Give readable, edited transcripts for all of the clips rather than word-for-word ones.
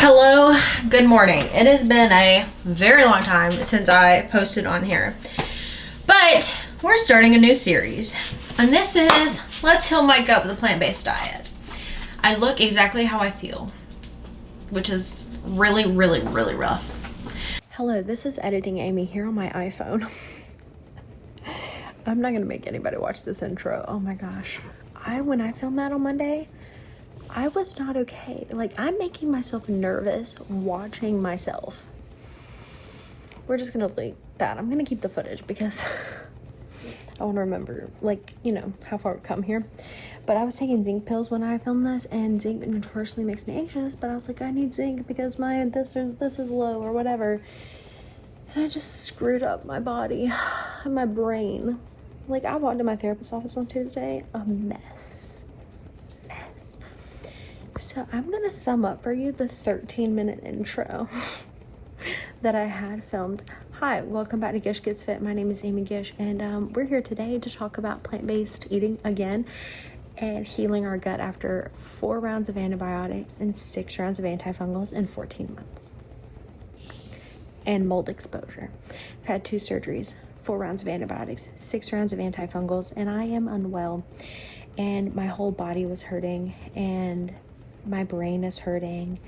Hello, good morning. It has been a very long time since I posted on here, but we're starting a new series, and this is Let's Heal My Gut with a Plant-Based Diet. I look exactly how I feel, which is really rough. Hello, this is Editing Amy here on my iPhone. I'm not gonna make anybody watch this intro. Oh my gosh. When I filmed that on Monday, I was not okay. Like, I'm making myself nervous watching myself. We're just gonna delete that. I'm gonna keep the footage because I want to remember, like, you know, how far we've come here. But I was taking zinc pills when I filmed this, and zinc notoriously makes me anxious, but I was like, I need zinc because my this is low or whatever. And I just screwed up my body and my brain. Like, I walked to my therapist's office on Tuesday, a mess. So I'm gonna sum up for you the 13-minute intro that I had filmed. Hi, welcome back to Gish Gets Fit. My name is Amy Gish, and we're here today to talk about plant-based eating again and healing our gut after 4 rounds of antibiotics and 6 rounds of antifungals in 14 months. And mold exposure. I've had 2 surgeries, 4 rounds of antibiotics, 6 rounds of antifungals, and I am unwell. And my whole body was hurting, and my brain is hurting,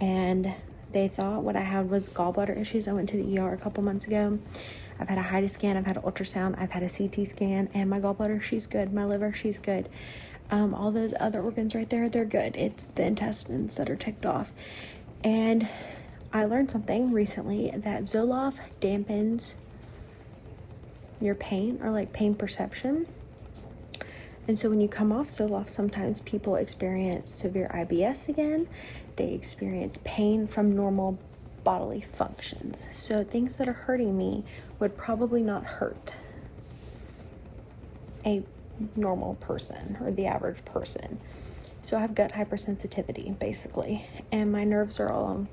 and they thought what I had was gallbladder issues. I went to the ER a couple months ago. I've had a HIDA scan, I've had an ultrasound, I've had a CT scan, and my gallbladder, she's good. My liver, she's good. All those other organs right there, they're good. It's the intestines that are ticked off. And I learned something recently that Zoloft dampens your pain, or like pain perception. And so when you come off Zoloft, sometimes people experience severe IBS again. They experience pain from normal bodily functions. So things that are hurting me would probably not hurt a normal person or the average person. So I have gut hypersensitivity, basically. And my nerves are all on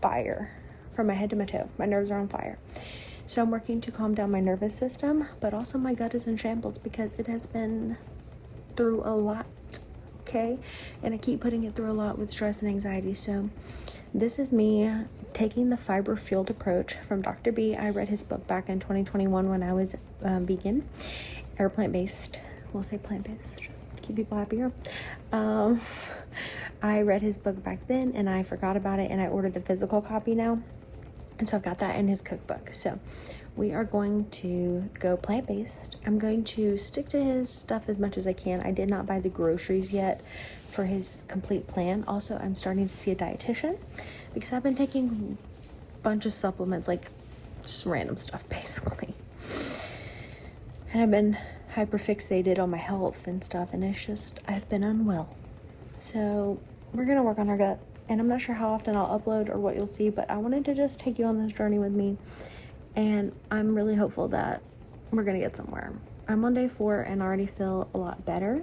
fire from my head to my toe. My nerves are on fire. So I'm working to calm down my nervous system, but also my gut is in shambles because it has been through a lot, okay? And I keep putting it through a lot with stress and anxiety. So this is me taking the fiber-fueled approach from Dr. B. I read his book back in 2021 when I was vegan or plant-based. We'll say plant-based to keep people happier. I read his book back then and I forgot about it, and I ordered the physical copy now. And so I've got that in his cookbook. So we are going to go plant-based. I'm going to stick to his stuff as much as I can. I did not buy the groceries yet for his complete plan. Also, I'm starting to see a dietitian because I've been taking a bunch of supplements, like just random stuff basically. And I've been hyperfixated on my health and stuff, and it's just, I've been unwell. So we're gonna work on our gut, and I'm not sure how often I'll upload or what you'll see, but I wanted to just take you on this journey with me. And I'm really hopeful that we're gonna get somewhere. I'm on day 4 and I already feel a lot better.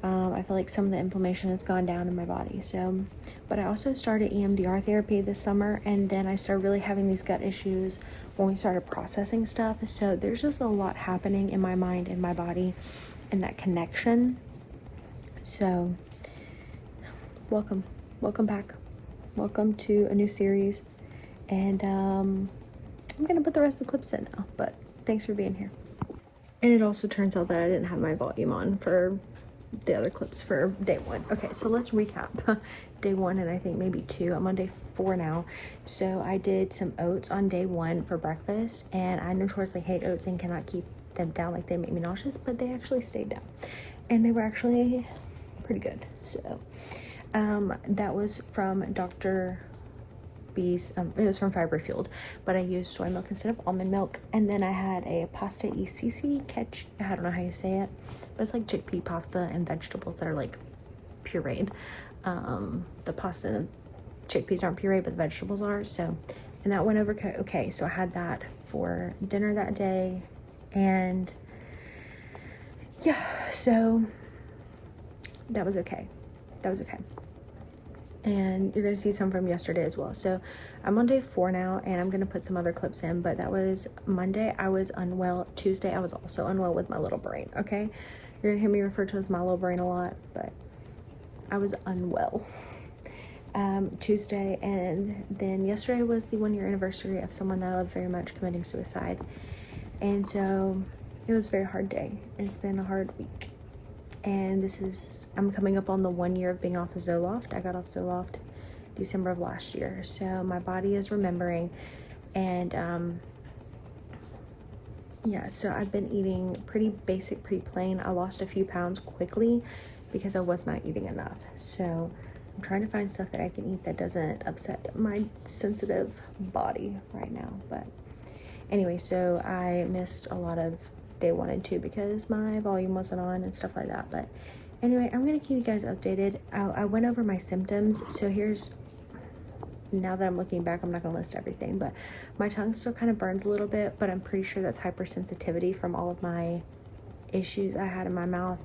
I feel like some of the inflammation has gone down in my body. So, but I also started EMDR therapy this summer, and then I started really having these gut issues when we started processing stuff. So there's just a lot happening in my mind and my body and that connection. So welcome back. Welcome to a new series. And I'm gonna put the rest of the clips in now, but thanks for being here. And it also turns out that I didn't have my volume on for the other clips for day 1. Okay, so let's recap day 1 and I think maybe 2. I'm on day 4 now. So I did some oats on day 1 for breakfast, and I notoriously hate oats and cannot keep them down. Like, they make me nauseous, but they actually stayed down, and they were actually pretty good. So that was from Dr. B's, it was from Fiber Fueled, but I used soy milk instead of almond milk. And then I had a pasta ECC catch, I don't know how you say it, but it's like chickpea pasta and vegetables that are like pureed. The pasta and the chickpeas aren't pureed, but the vegetables are. So, and that went over okay. So I had that for dinner that day, and yeah, so that was okay. And you're gonna see some from yesterday as well. So I'm on day 4 now, and I'm gonna put some other clips in, but that was Monday. I was unwell. Tuesday I was also unwell with my little brain. Okay, you're gonna hear me refer to as my little brain a lot, but I was unwell. Tuesday, and then yesterday was the 1-year anniversary of someone that I love very much committing suicide. And so it was a very hard day. It's been a hard week. And I'm coming up on the 1 year of being off the Zoloft. I got off Zoloft December of last year. So my body is remembering. And yeah, so I've been eating pretty basic, pretty plain. I lost a few pounds quickly because I was not eating enough. So I'm trying to find stuff that I can eat that doesn't upset my sensitive body right now. But anyway, so I missed a lot of day 1 and 2 because my volume wasn't on and stuff like that. But anyway, I'm gonna keep you guys updated. I went over my symptoms. So now that I'm looking back, I'm not gonna list everything, but my tongue still kind of burns a little bit, but I'm pretty sure that's hypersensitivity from all of my issues I had in my mouth.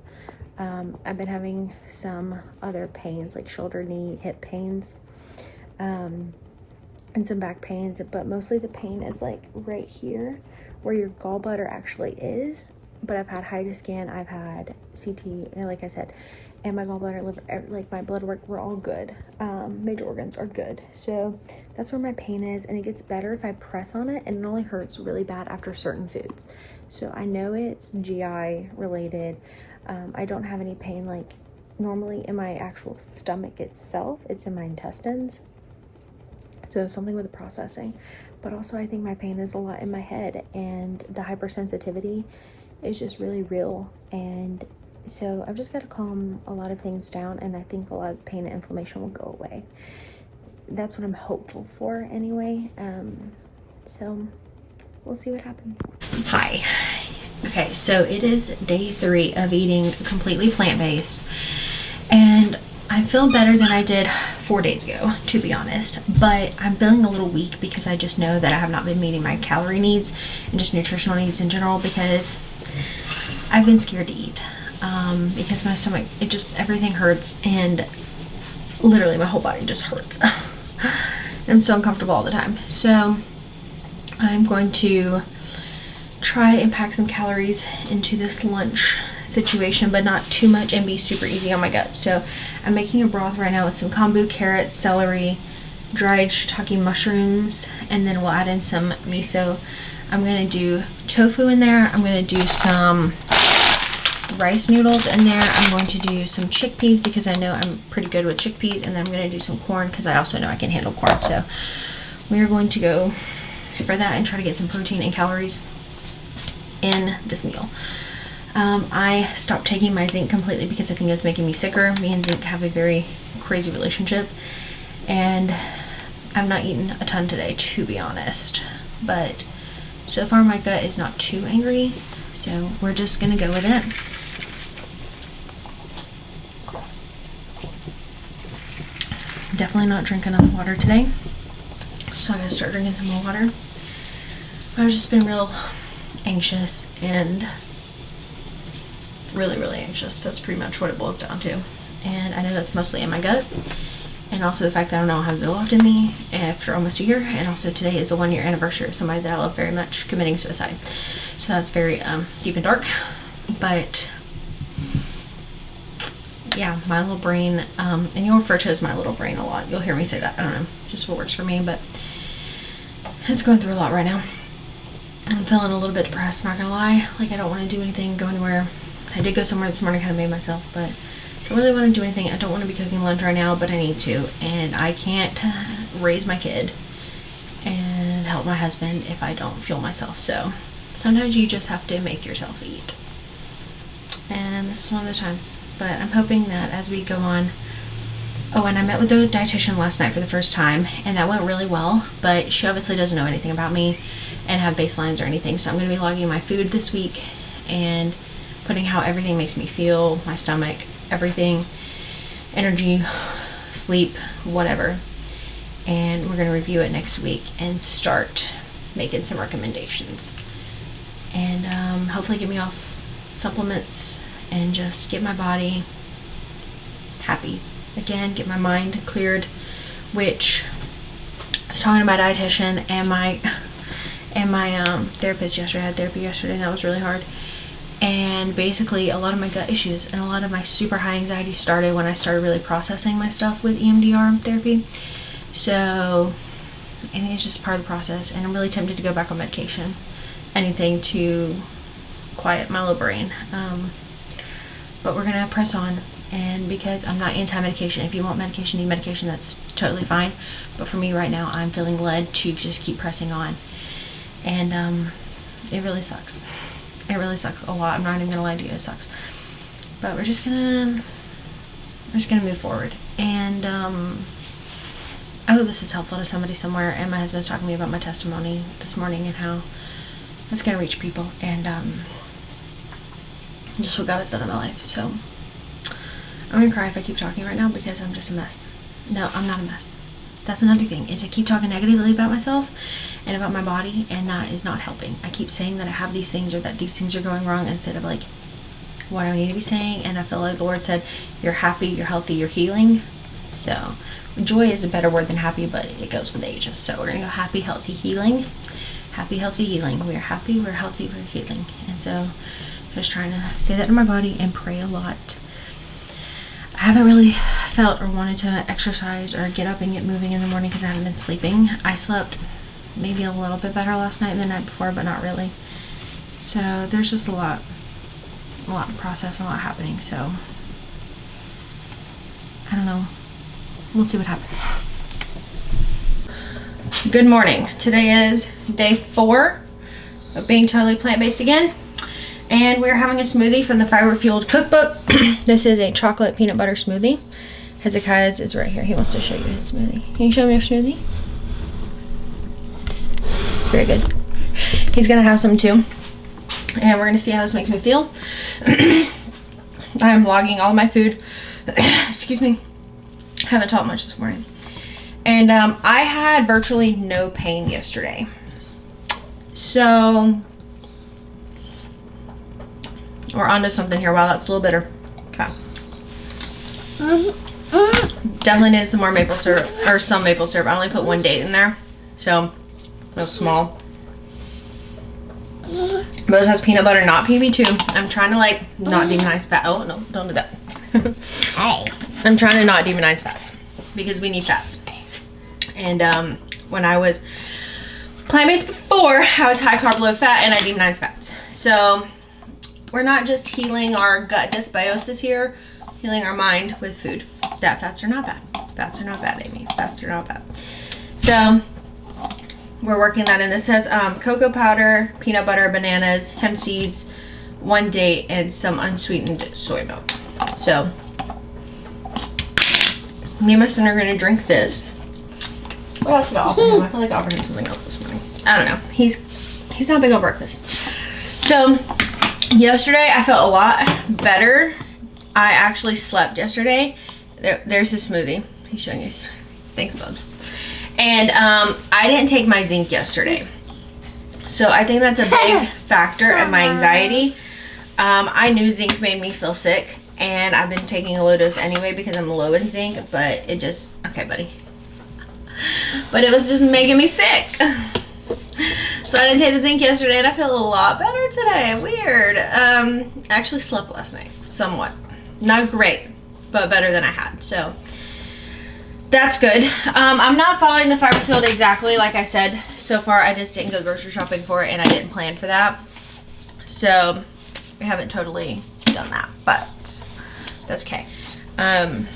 I've been having some other pains, like shoulder, knee, hip pains, and some back pains, but mostly the pain is like right here where your gallbladder actually is. But I've had HIDA scan, I've had CT, and like I said, and my gallbladder, liver, like my blood work, we're all good. Major organs are good. So that's where my pain is, and it gets better if I press on it, and it only hurts really bad after certain foods. So I know it's GI related. I don't have any pain like normally in my actual stomach itself. It's in my intestines. So something with the processing. But also I think my pain is a lot in my head, and the hypersensitivity is just really real. And so I've just got to calm a lot of things down, and I think a lot of pain and inflammation will go away. That's what I'm hopeful for anyway. So we'll see what happens. Hi. Okay, so it is day 3 of eating completely plant-based, and I feel better than I did 4 days ago, to be honest, but I'm feeling a little weak because I just know that I have not been meeting my calorie needs and just nutritional needs in general, because I've been scared to eat, because my stomach, everything hurts, and literally my whole body just hurts. I'm so uncomfortable all the time. So I'm going to try and pack some calories into this lunch situation, but not too much, and be super easy on my gut. So I'm making a broth right now with some kombu, carrots, celery, dried shiitake mushrooms, and then we'll add in some miso. I'm gonna do tofu in there. I'm gonna do some rice noodles in there. I'm going to do some chickpeas because I know I'm pretty good with chickpeas, and then I'm gonna do some corn because I also know I can handle corn. So we are going to go for that and try to get some protein and calories in this meal. I stopped taking my zinc completely because I think it was making me sicker. Me and zinc have a very crazy relationship, and I've not eaten a ton today, to be honest, but so far my gut is not too angry, so we're just gonna go with it. Definitely not drinking enough water today, so I'm gonna start drinking some more water. I've just been real anxious, and really anxious. That's pretty much what it boils down to, and I know that's mostly in my gut, and also the fact that I don't have Zoloft in me after almost a year, and also today is a 1 year anniversary of somebody that I love very much committing suicide. So that's very deep and dark. But yeah, my little brain, and you'll refer to it as my little brain a lot. You'll hear me say that. I don't know, just what works for me, but it's going through a lot right now. I'm feeling a little bit depressed, not gonna lie. Like I don't want to do anything, go anywhere. I did go somewhere this morning, kind of made myself, but I don't really want to do anything. I don't want to be cooking lunch right now, but I need to, and I can't raise my kid and help my husband if I don't fuel myself. So sometimes you just have to make yourself eat, and this is one of the times. But I'm hoping that as we go on. Oh, and I met with the dietitian last night for the first time, and that went really well, but she obviously doesn't know anything about me and have baselines or anything. So I'm going to be logging my food this week and putting how everything makes me feel, my stomach, everything, energy, sleep, whatever. And we're going to review it next week and start making some recommendations. And hopefully get me off supplements and just get my body happy again, get my mind cleared, which I was talking to my dietitian and my therapist yesterday. I had therapy yesterday, and that was really hard. And basically a lot of my gut issues and a lot of my super high anxiety started when I started really processing my stuff with EMDR therapy. So I think it's just part of the process, and I'm really tempted to go back on medication, anything to quiet my little brain. But we're gonna press on, and because I'm not anti-medication, if you want medication, need medication, that's totally fine. But for me right now, I'm feeling led to just keep pressing on, and it really sucks. It really sucks a lot. I'm not even gonna lie to you, it sucks. But we're just gonna move forward. And I hope this is helpful to somebody somewhere. And my husband's talking to me about my testimony this morning and how it's gonna reach people, and just what God has done in my life. So I'm gonna cry if I keep talking right now because I'm just a mess. No, I'm not a mess. That's another thing, is I keep talking negatively about myself and about my body, and that is not helping. I keep saying that I have these things or that these things are going wrong instead of like what I need to be saying. And I feel like the Lord said, you're happy, you're healthy, you're healing. So joy is a better word than happy, but it goes with ages. So we're gonna go happy, healthy, healing. Happy, healthy, healing. We're happy, we're healthy, we're healing. And so just trying to say that to my body and pray a lot. I haven't really felt or wanted to exercise or get up and get moving in the morning because I haven't been sleeping. I slept maybe a little bit better last night than the night before, but not really. So there's just a lot in process and a lot happening. So I don't know. We'll see what happens. Good morning. Today is day 4 of being totally plant-based again. And we're having a smoothie from the Fiber Fueled Cookbook. This is a chocolate peanut butter smoothie. Hezekiah's is right here. He wants to show you his smoothie. Can you show me your smoothie? Very good. He's gonna have some too. And we're gonna see how this makes me feel. I am vlogging all my food. Excuse me. Haven't taught much this morning. And I had virtually no pain yesterday. So we're onto something here. Wow, that's a little bitter. Okay. Definitely needed some more maple syrup, or some maple syrup. I only put 1 date in there, so it was small. But this has peanut butter, not PB2. I'm trying to like not demonize fat. Oh no, don't do that. Hey. I'm trying to not demonize fats because we need fats. And when I was plant-based before, I was high carb, low fat, and I demonized fats. So we're not just healing our gut dysbiosis here, healing our mind with food. That fats are not bad. Fats are not bad, Amy. Fats are not bad. So we're working that in. This says cocoa powder, peanut butter, bananas, hemp seeds, 1 date, and some unsweetened soy milk. So me and my son are going to drink this. What else did I offer him? I feel like I offered him something else this morning. I don't know. He's not big on breakfast. So yesterday I felt a lot better. I actually slept yesterday. There's the smoothie. He's showing you. Thanks, Bubs. And I didn't take my zinc yesterday. So I think that's a big factor in my anxiety. I knew zinc made me feel sick, and I've been taking a low dose anyway because I'm low in zinc, but it just, okay, buddy. But it was just making me sick. So I didn't take the zinc yesterday, and I feel a lot better today. Weird. I actually slept last night, somewhat. Not great, but better than I had. So that's good. I'm not following the Fiber Fueled exactly like I said so far. I just didn't go grocery shopping for it, and I didn't plan for that. So we haven't totally done that, but that's okay. I'm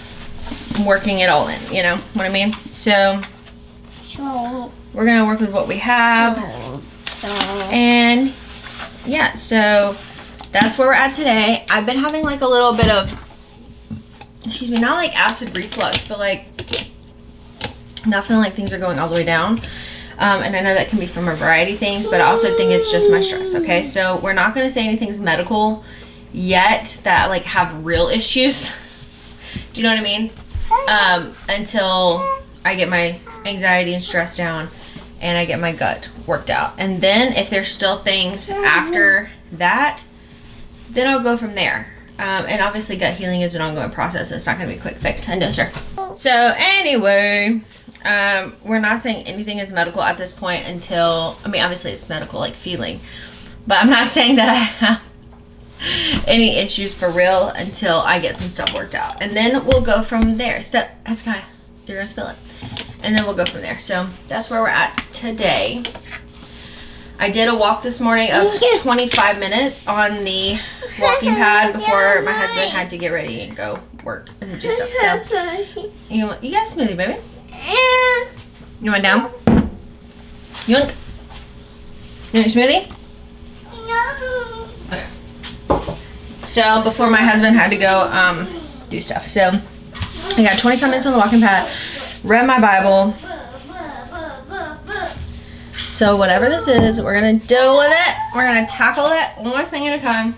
working it all in, you know what I mean? So we're gonna work with what we have. And yeah, so that's where we're at today. I've been having like a little bit of, excuse me, not like acid reflux, but like not feeling like things are going all the way down. And I know that can be from a variety of things, but I also think it's just my stress, okay? So we're not gonna say anything's medical yet that like have real issues. Do you know what I mean? Until I get my anxiety and stress down and I get my gut worked out. And then if there's still things after that, then I'll go from there. And obviously gut healing is an ongoing process. So it's not gonna be a quick fix. I know, sir. So anyway, we're not saying anything is medical at this point until, I mean, obviously it's medical, like feeling, but I'm not saying that I have any issues for real until I get some stuff worked out. And then we'll go from there. Sky, you're gonna spill it. And then we'll go from there. So that's where we're at today. I did a walk this morning of 25 minutes on the walking pad before my husband had to get ready and go work and do stuff. So you got a smoothie, baby? You want down? You want a smoothie? No. Okay. So before my husband had to go do stuff. So I got 25 minutes on the walking pad, read my Bible. So whatever this is, we're gonna deal with it. We're gonna tackle it one thing at a time.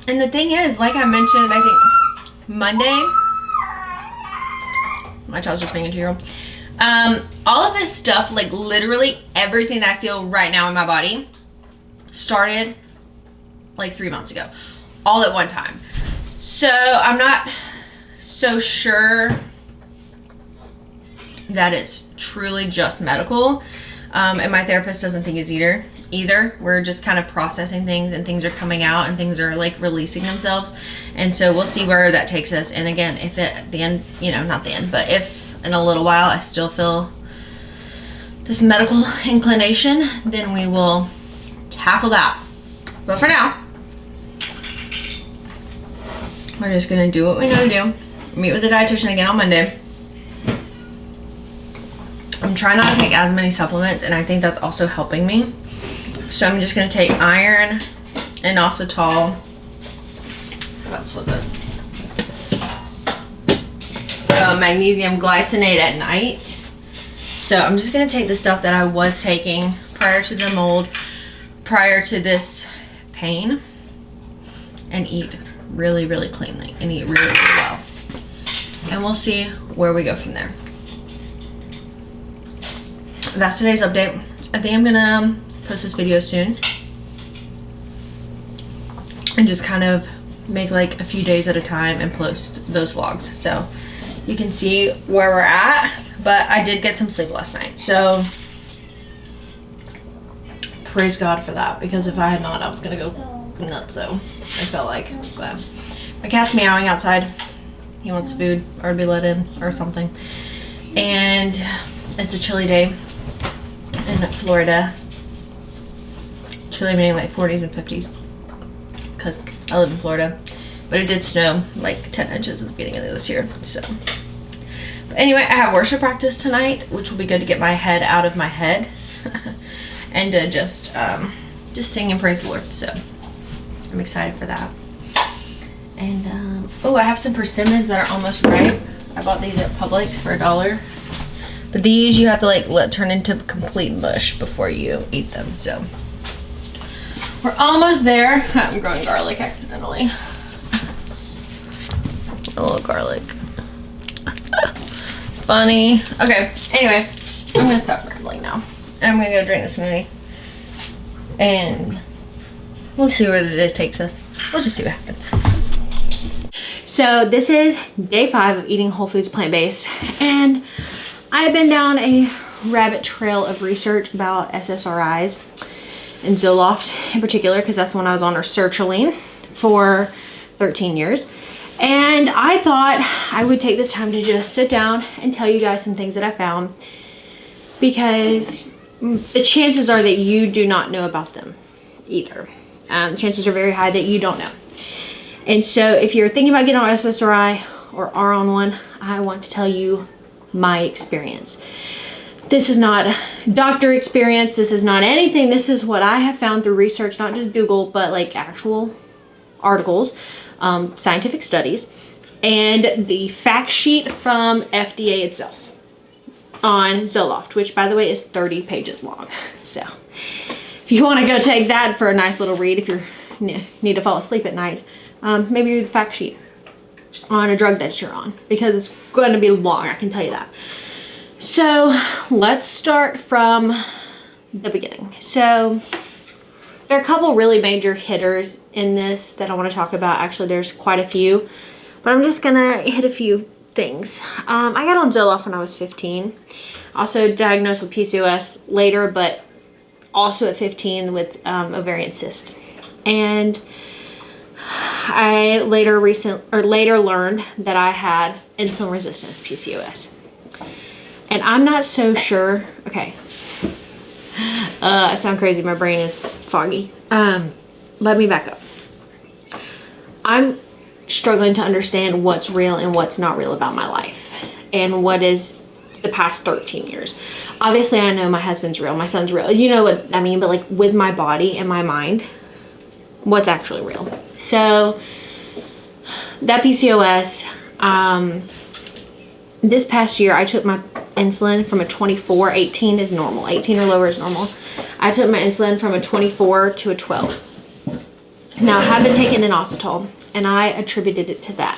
And the thing is, like I mentioned, I think Monday, my child's just being a 2-year-old. All of this stuff, like literally everything that I feel right now in my body started like 3 months ago, all at one time. So I'm not so sure that it's truly just medical. And my therapist doesn't think it's either. We're just kind of processing things, and things are coming out and things are like releasing themselves. And so we'll see where that takes us. And again, if at the end, you know, not the end, but if in a little while I still feel this medical inclination, then we will tackle that. But for now, we're just gonna do what we know to do. Meet with the dietitian again on Monday. I'm trying not to take as many supplements, and I think that's also helping me. So I'm just gonna take iron and also tall. What else was it? Magnesium glycinate at night. So I'm just gonna take the stuff that I was taking prior to the mold, prior to this pain, and eat really, really cleanly and eat really, really well. And we'll see where we go from there. That's today's update. I think I'm gonna post this video soon and just kind of make like a few days at a time and post those vlogs so you can see where we're at. But I did get some sleep last night, so praise God for that, because if I had not, I was gonna go nuts. So I felt like, but my cat's meowing outside. He wants food or to be let in or something, and it's a chilly day in Florida. Chilly meaning like 40s and 50s, because I live in Florida. But it did snow like 10 inches at the beginning of this year. So, but anyway, I have worship practice tonight, which will be good to get my head out of my head and to just sing and praise the Lord. So I'm excited for that. And oh, I have some persimmons that are almost ripe. I bought these at Publix for $1. But these you have to like let turn into complete mush before you eat them. So we're almost there. I'm growing garlic accidentally. A little garlic. Funny. Okay, anyway, I'm gonna stop rambling now. I'm gonna go drink this smoothie. And we'll see where the day takes us. We'll just see what happens. So this is day 5 of eating whole foods plant-based. And I've been down a rabbit trail of research about SSRIs and Zoloft in particular, because that's the one I was on, or Sertraline, for 13 years. And I thought I would take this time to just sit down and tell you guys some things that I found, because the chances are that you do not know about them either. The chances are very high that you don't know. And so if you're thinking about getting on SSRI or are on one, I want to tell you my experience. This is not doctor experience. This is not anything. This is what I have found through research, not just Google, but like actual articles, scientific studies, and the fact sheet from FDA itself on Zoloft, which by the way is 30 pages long. So if you want to go take that for a nice little read, if you need to fall asleep at night, maybe read the fact sheet on a drug that you're on, because it's going to be long, I can tell you that. So let's start from the beginning. So there are a couple really major hitters in this that I want to talk about. Actually, there's quite a few, but I'm just gonna hit a few things. I got on Zoloft when I was 15. Also diagnosed with PCOS later, but also at 15 with ovarian cyst. And I later learned that I had insulin resistance, PCOS. And I'm not so sure. Okay. I sound crazy. My brain is foggy. Let me back up. I'm struggling to understand what's real and what's not real about my life and what is the past 13 years. Obviously, I know my husband's real, my son's real. You know what I mean? But like with my body and my mind, what's actually real? So that PCOS, this past year, I took my insulin from a 24, 18 is normal. 18 or lower is normal. I took my insulin from a 24 to a 12. Now, I have been taking inositol, and I attributed it to that.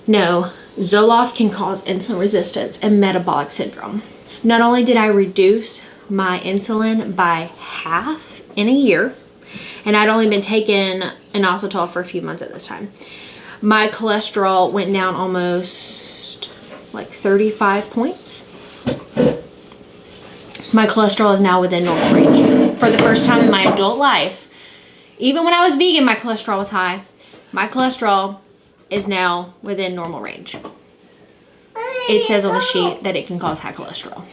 No, Zoloft can cause insulin resistance and metabolic syndrome. Not only did I reduce my insulin by half in a year, and I'd only been taking inositol for a few months at this time, my cholesterol went down almost like 35 points. My cholesterol is now within normal range. For the first time in my adult life, even when I was vegan, my cholesterol was high. My cholesterol is now within normal range. It says on the sheet that it can cause high cholesterol.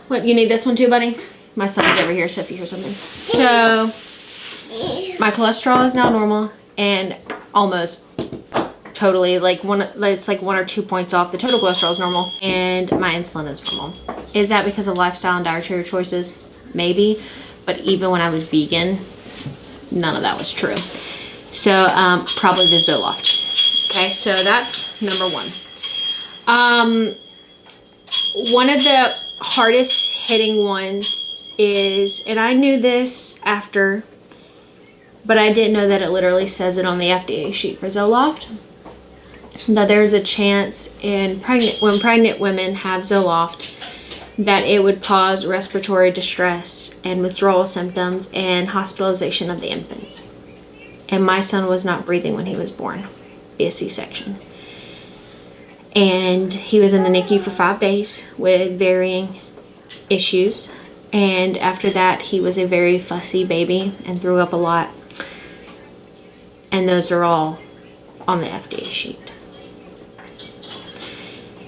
What, you need this one too, buddy? My son's over here, so if you hear something. So, my cholesterol is now normal and almost totally, like it's like 1 or 2 points off. The total cholesterol is normal and my insulin is normal. Is that because of lifestyle and dietary choices? Maybe. But even when I was vegan, none of that was true. So probably the Zoloft. Okay, so that's number one. One of the hardest hitting ones is, and I knew this after, but I didn't know that it literally says it on the FDA sheet for Zoloft, that there's a chance when pregnant women have Zoloft that it would cause respiratory distress and withdrawal symptoms and hospitalization of the infant. And my son was not breathing when he was born via C-section. And he was in the NICU for 5 days with varying issues. And after that, he was a very fussy baby and threw up a lot. And those are all on the FDA sheet.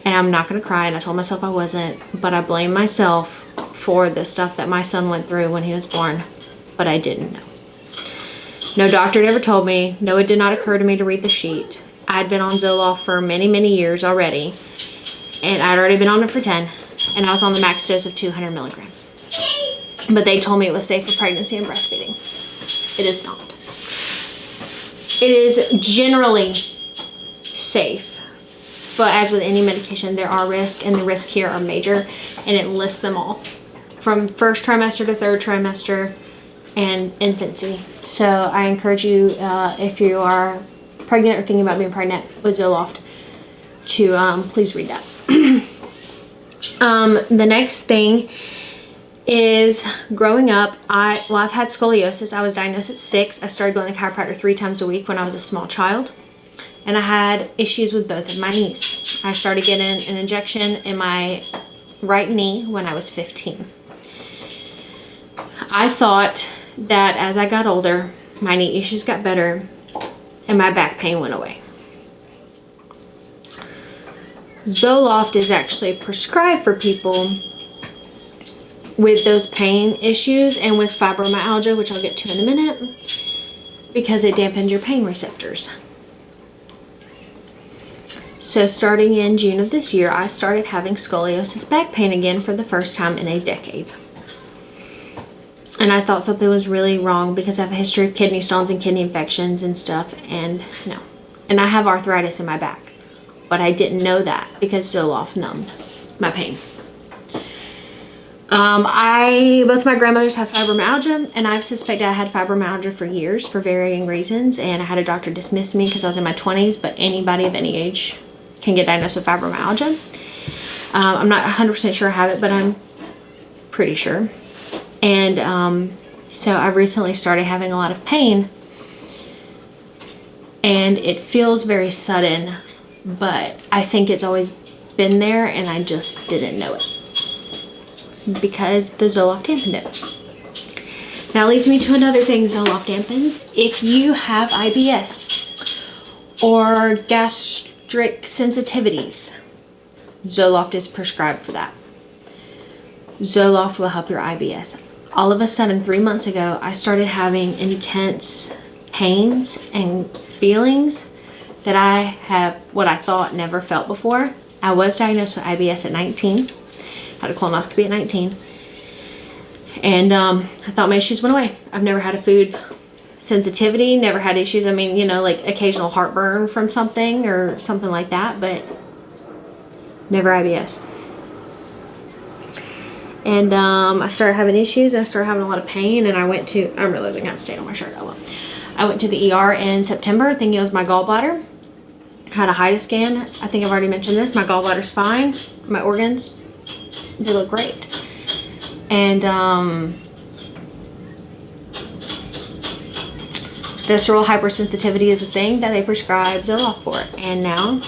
And I'm not going to cry, and I told myself I wasn't, but I blame myself for the stuff that my son went through when he was born, but I didn't know. No doctor had ever told me. No, it did not occur to me to read the sheet. I'd been on Zoloft for many, many years already, and I'd already been on it for 10, and I was on the max dose of 200 milligrams. But they told me it was safe for pregnancy and breastfeeding. It is not. It is generally safe. But as with any medication, there are risks, and the risks here are major, and it lists them all. From first trimester to third trimester and infancy. So I encourage you, if you are pregnant or thinking about being pregnant with Zoloft, to please read that. The next thing is growing up, I've had scoliosis. I was diagnosed at 6. I started going to the chiropractor 3 times a week when I was a small child. And I had issues with both of my knees. I started getting an injection in my right knee when I was 15. I thought that as I got older, my knee issues got better and my back pain went away. Zoloft is actually prescribed for people with those pain issues and with fibromyalgia, which I'll get to in a minute, because it dampens your pain receptors. So starting in June of this year, I started having scoliosis back pain again for the first time in a decade. And I thought something was really wrong because I have a history of kidney stones and kidney infections and stuff, and no. And I have arthritis in my back, but I didn't know that because Zoloft numbed my pain. Both my grandmothers have fibromyalgia, and I've suspected I had fibromyalgia for years for varying reasons, and I had a doctor dismiss me because I was in my 20s, but anybody of any age can get diagnosed with fibromyalgia. I'm not 100% sure I have it, but I'm pretty sure. And so I've recently started having a lot of pain, and it feels very sudden, but I think it's always been there and I just didn't know it because the Zoloft dampened it. That leads me to another thing Zoloft dampens. If you have IBS or gastric sensitivities, Zoloft is prescribed for that. Zoloft will help your IBS. All of a sudden, 3 months ago, I started having intense pains and feelings that I have what I thought never felt before. I was diagnosed with IBS at 19. Had a colonoscopy at 19. And I thought my issues went away. I've never had a food sensitivity, never had issues. I mean, you know, like occasional heartburn from something or something like that, but never IBS. And I started having issues. I started having a lot of pain, and I went to, I'm realizing I have stayed on my shirt. Oh well. I went to the ER in September thinking it was my gallbladder. Had a HIDA scan. I think I've already mentioned this. My gallbladder's fine. My organs, they look great. And visceral hypersensitivity is a thing that they prescribe Zoloft for. And now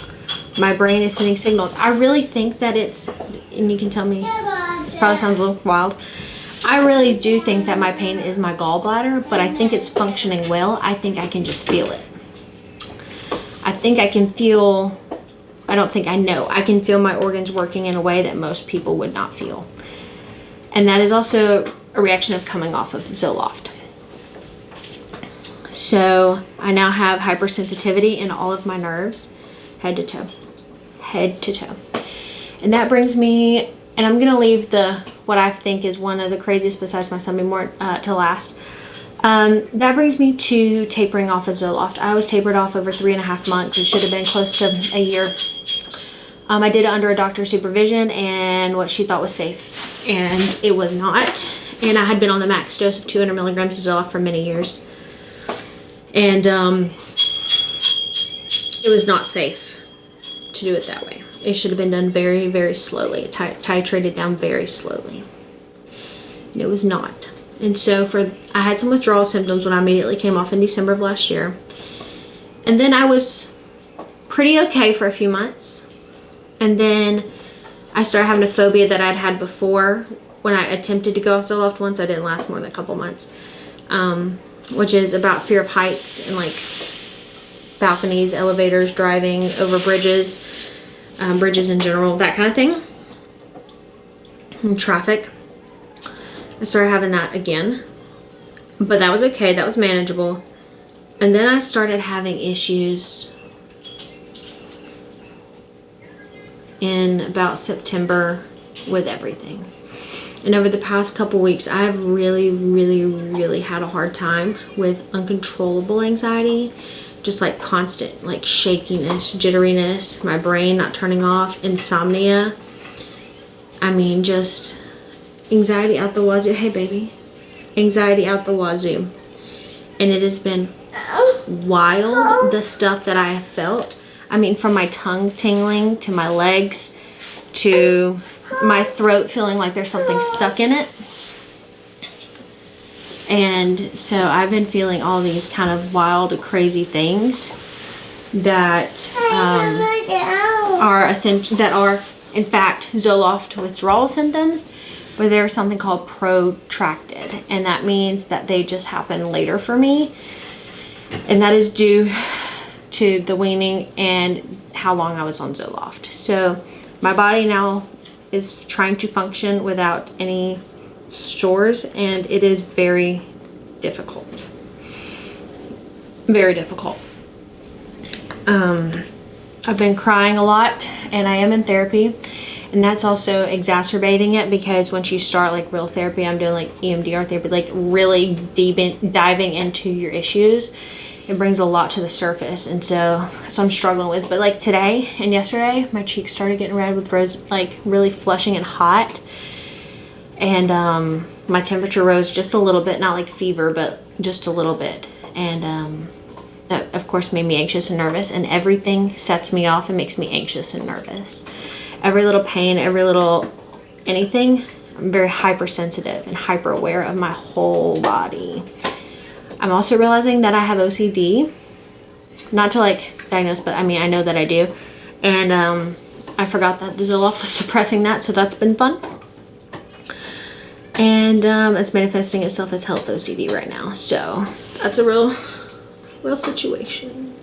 my brain is sending signals. I really think that it's, and you can tell me, this probably sounds a little wild. I really do think that my pain is my gallbladder, but I think it's functioning well. I think I can just feel it. I think I can feel, I don't think I know, I can feel my organs working in a way that most people would not feel. And that is also a reaction of coming off of Zoloft. So I now have hypersensitivity in all of my nerves, head to toe. Head to toe. And that brings me, and I'm gonna leave the, what I think is one of the craziest besides my Sunday morning to last. That brings me to tapering off of Zoloft. I was tapered off over 3.5 months. It should have been close to a year. I did it under a doctor's supervision and what she thought was safe, and it was not. And I had been on the max dose of 200 milligrams of Zoloft for many years, and it was not safe to do it that way. It should have been done very, very slowly, titrated down very slowly, and it was not. And so I had some withdrawal symptoms when I immediately came off in December of last year, and then I was pretty okay for a few months. And then I started having a phobia that I'd had before when I attempted to go off Zoloft once. I didn't last more than a couple months, which is about fear of heights and like balconies, elevators, driving over bridges, bridges in general, that kind of thing, and traffic. I started having that again, but that was okay. That was manageable. And then I started having issues in about September with everything. And over the past couple weeks, I've really had a hard time with uncontrollable anxiety, just like constant like shakiness, jitteriness, my brain not turning off, insomnia. I mean, just anxiety out the wazoo. Hey baby. Anxiety out the wazoo. And it has been wild, the stuff that I have felt. I mean, from my tongue tingling to my legs to my throat feeling like there's something stuck in it. And so I've been feeling all these kind of wild, crazy things that are in fact Zoloft withdrawal symptoms, but there's something called protracted, and that means that they just happen later for me, and that is due to the weaning and how long I was on Zoloft. So my body now is trying to function without any stores, and it is very difficult. Very difficult. I've been crying a lot, and I am in therapy, and that's also exacerbating it, because once you start like real therapy, I'm doing like EMDR therapy, like really diving into your issues. It brings a lot to the surface, and so I'm struggling with. But like today and yesterday, my cheeks started getting red with rose, like really flushing and hot, and my temperature rose just a little bit, not like fever, but just a little bit, and that of course made me anxious and nervous, and everything sets me off and makes me anxious and nervous. Every little pain, every little anything, I'm very hypersensitive and hyper aware of my whole body. I'm also realizing that I have OCD, not to like diagnose, but I mean, I know that I do. And I forgot that the Zoloft was suppressing that, so that's been fun. And it's manifesting itself as health OCD right now. So that's a real situation.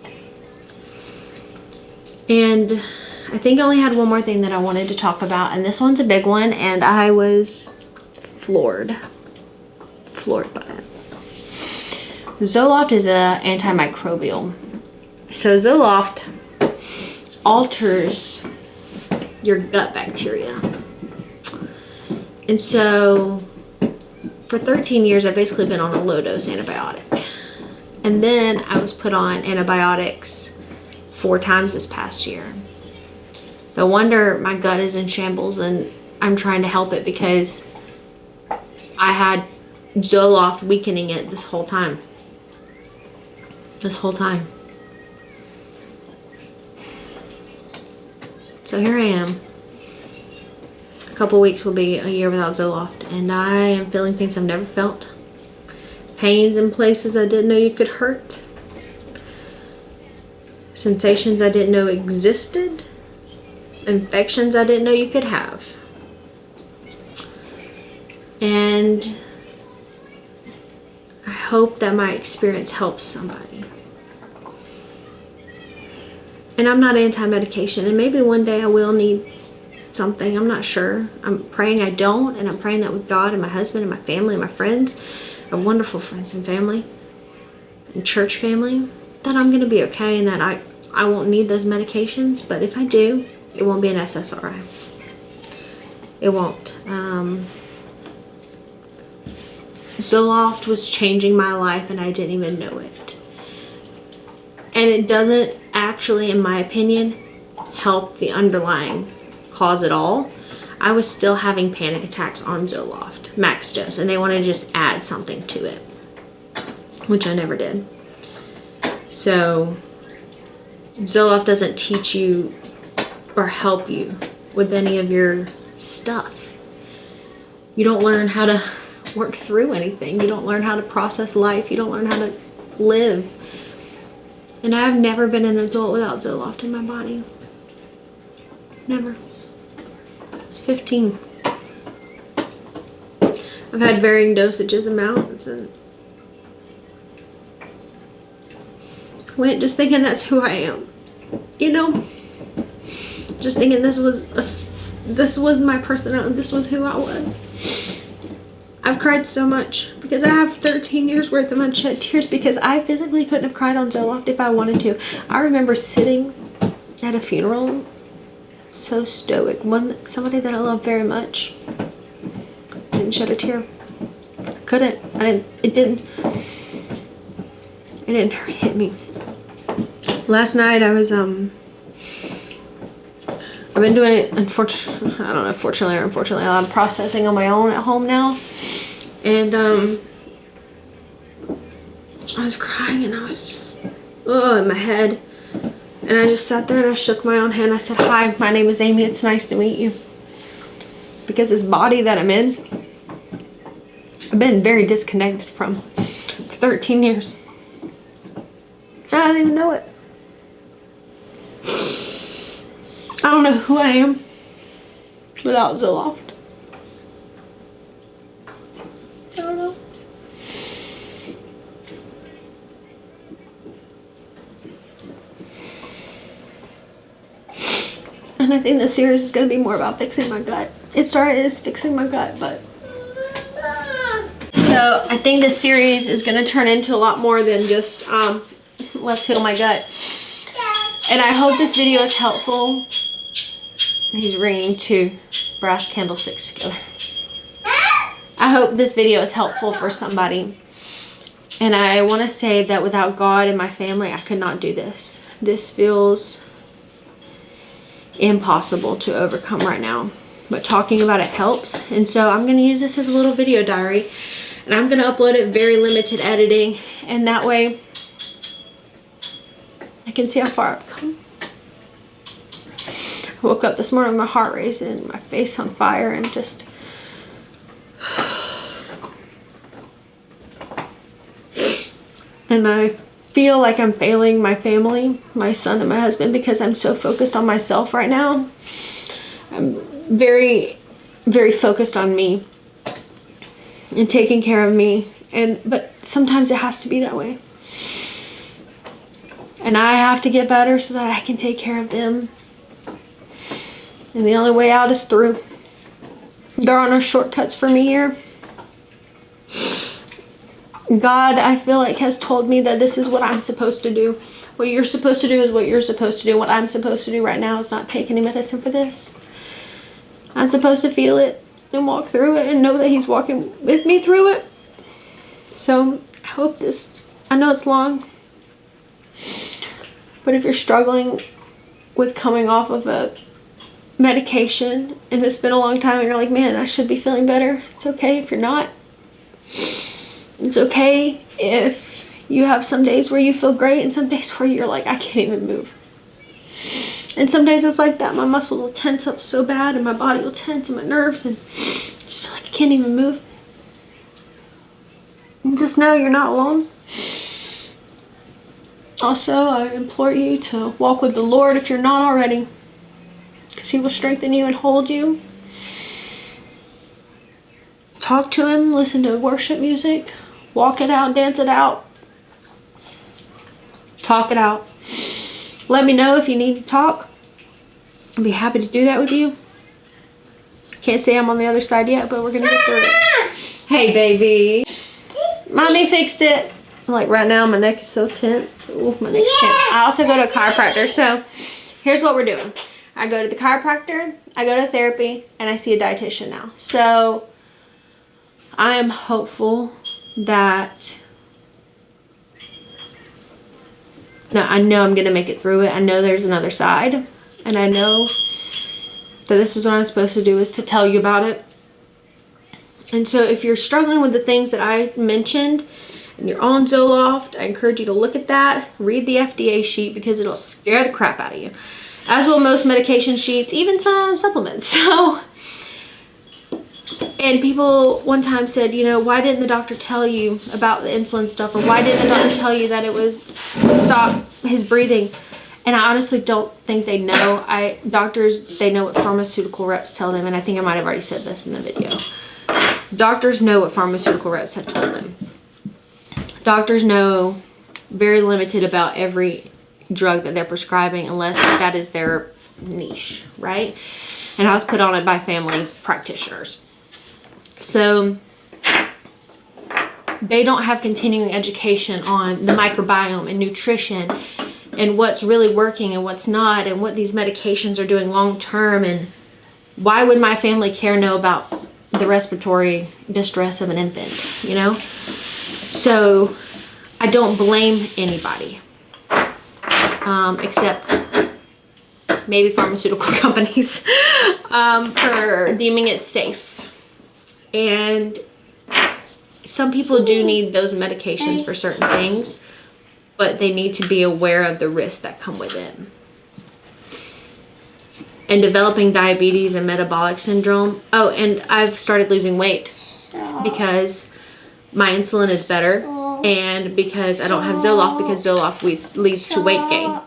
And I think I only had one more thing that I wanted to talk about, and this one's a big one, and I was floored by it. Zoloft is a antimicrobial. So Zoloft alters your gut bacteria. And so for 13 years, I've basically been on a low dose antibiotic. And then I was put on antibiotics 4 times this past year. No wonder my gut is in shambles, and I'm trying to help it because I had Zoloft weakening it this whole time. So here I am. A couple weeks will be a year without Zoloft, and I am feeling things I've never felt. Pains in places I didn't know you could hurt. Sensations I didn't know existed. Infections I didn't know you could have. And I hope that my experience helps somebody. And I'm not anti-medication, and maybe one day I will need something. I'm not sure. I'm praying I don't, and I'm praying that with God and my husband and my family and my friends, I have wonderful friends and family and church family, that I'm going to be okay and that I won't need those medications. But if I do, it won't be an SSRI. It won't. Zoloft was changing my life and I didn't even know it. And it doesn't actually, in my opinion, help the underlying cause at all. I was still having panic attacks on Zoloft, max dose, and they want to just add something to it, which I never did. So Zoloft doesn't teach you or help you with any of your stuff. You don't learn how to work through anything. You don't learn how to process life. You don't learn how to live. And I've never been an adult without Zoloft in my body. Never. I was 15. I've had varying dosages, amounts, and went just thinking that's who I am. You know? Just thinking this was my personality. This was who I was. I've cried so much because I have 13 years worth of unshed tears because I physically couldn't have cried on Zoloft if I wanted to. I remember sitting at a funeral, so stoic. Somebody that I love very much. Didn't shed a tear. Couldn't. It didn't hit me. Last night I was I've been doing it, fortunately or unfortunately, a lot of processing on my own at home now. And I was crying and I was just, in my head. And I just sat there and I shook my own hand. I said, "Hi, my name is Amy. It's nice to meet you." Because this body that I'm in, I've been very disconnected from for 13 years. And I didn't even know it. I don't know who I am without Zoloft. I don't know. And I think this series is going to be more about fixing my gut. It started as fixing my gut, but... So I think this series is going to turn into a lot more than just, let's heal my gut. And I hope this video is helpful. He's ringing 2 brass candlesticks together. I hope this video is helpful for somebody. And I want to say that without God and my family, I could not do this. This feels impossible to overcome right now. But talking about it helps. And so I'm going to use this as a little video diary. And I'm going to upload it very limited editing. And that way I can see how far I've come. I woke up this morning with my heart racing, my face on fire, and just... And I feel like I'm failing my family, my son and my husband, because I'm so focused on myself right now. I'm very, very focused on me. and taking care of me. But sometimes it has to be that way. And I have to get better so that I can take care of them. And the only way out is through. There are no shortcuts for me here. God, I feel like, has told me that this is what I'm supposed to do. What you're supposed to do is what you're supposed to do. What I'm supposed to do right now is not take any medicine for this. I'm supposed to feel it and walk through it and know that he's walking with me through it. So I hope this, I know it's long, but if you're struggling with coming off of a medication and it's been a long time and you're like, man, I should be feeling better, it's okay if you're not. It's okay if you have some days where you feel great and some days where you're like, I can't even move. And some days it's like that. My muscles will tense up so bad and my body will tense and my nerves, and I just feel like I can't even move. And just know you're not alone. Also, I implore you to walk with the Lord if you're not already, because he will strengthen you and hold you. Talk to him, listen to worship music, walk it out, dance it out, talk it out. Let me know if you need to talk. I'd be happy to do that with you. Can't say I'm on the other side yet, but we're gonna get through it. Hey, baby. Mommy fixed it. Like right now, my neck is so tense. Ooh, my neck's tense. I also go to a chiropractor, so here's what we're doing. I go to the chiropractor, I go to therapy, and I see a dietitian now. So I am hopeful that, no, I know I'm gonna make it through it. I know there's another side, and I know that this is what I'm supposed to do, is to tell you about it. And so if you're struggling with the things that I mentioned and you're on Zoloft, I encourage you to look at that, read the FDA sheet, because it'll scare the crap out of you. As will most medication sheets, even some supplements. So, and people one time said, you know, why didn't the doctor tell you about the insulin stuff? Or why didn't the doctor tell you that it would stop his breathing? And I honestly don't think they know. Doctors, they know what pharmaceutical reps tell them. And I think I might have already said this in the video. Doctors know what pharmaceutical reps have told them. Doctors know very limited about every drug that they're prescribing, unless that is their niche, right? And I was put on it by family practitioners. So they don't have continuing education on the microbiome and nutrition and what's really working and what's not, and what these medications are doing long term. And why would my family care know about the respiratory distress of an infant, you know? So I don't blame anybody, except maybe pharmaceutical companies, for deeming it safe. And some people do need those medications for certain things, but they need to be aware of the risks that come with it. And developing diabetes and metabolic syndrome. Oh, and I've started losing weight because my insulin is better, and because I don't have Zoloft, because Zoloft leads to weight gain.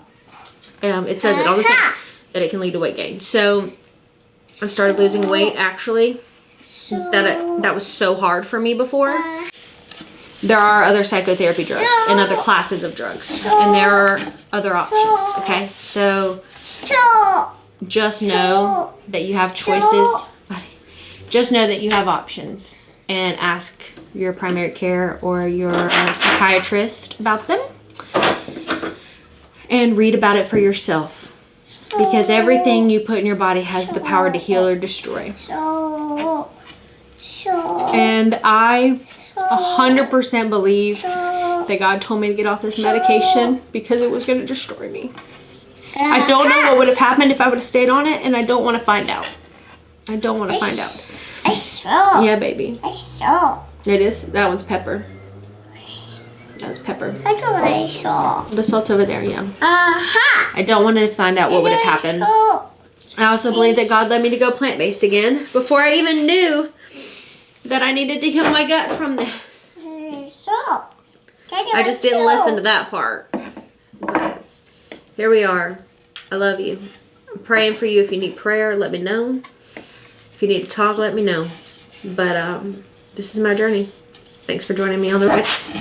It says it on the thing that it can lead to weight gain. So I started losing weight, actually. That was so hard for me before. There are other psychotherapy drugs and other classes of drugs, and there are other options, okay? So just know that you have choices. Just know that you have options, and ask your primary care or your psychiatrist about them, and read about it for yourself, because everything you put in your body has the power to heal or destroy. And I 100% believe that God told me to get off this medication because it was going to destroy me. I don't know what would have happened if I would have stayed on it, and I don't want to find out. I don't want to find out. Yeah, baby. It is. That one's pepper. That's pepper. The salt's over there, yeah. I don't want to find out what would have happened. I also believe that God led me to go plant-based again before I even knew that I needed to heal my gut from this. I just didn't listen to that part. But here we are. I love you. I'm praying for you. If you need prayer, let me know. If you need to talk, let me know. But this is my journey. Thanks for joining me on the ride.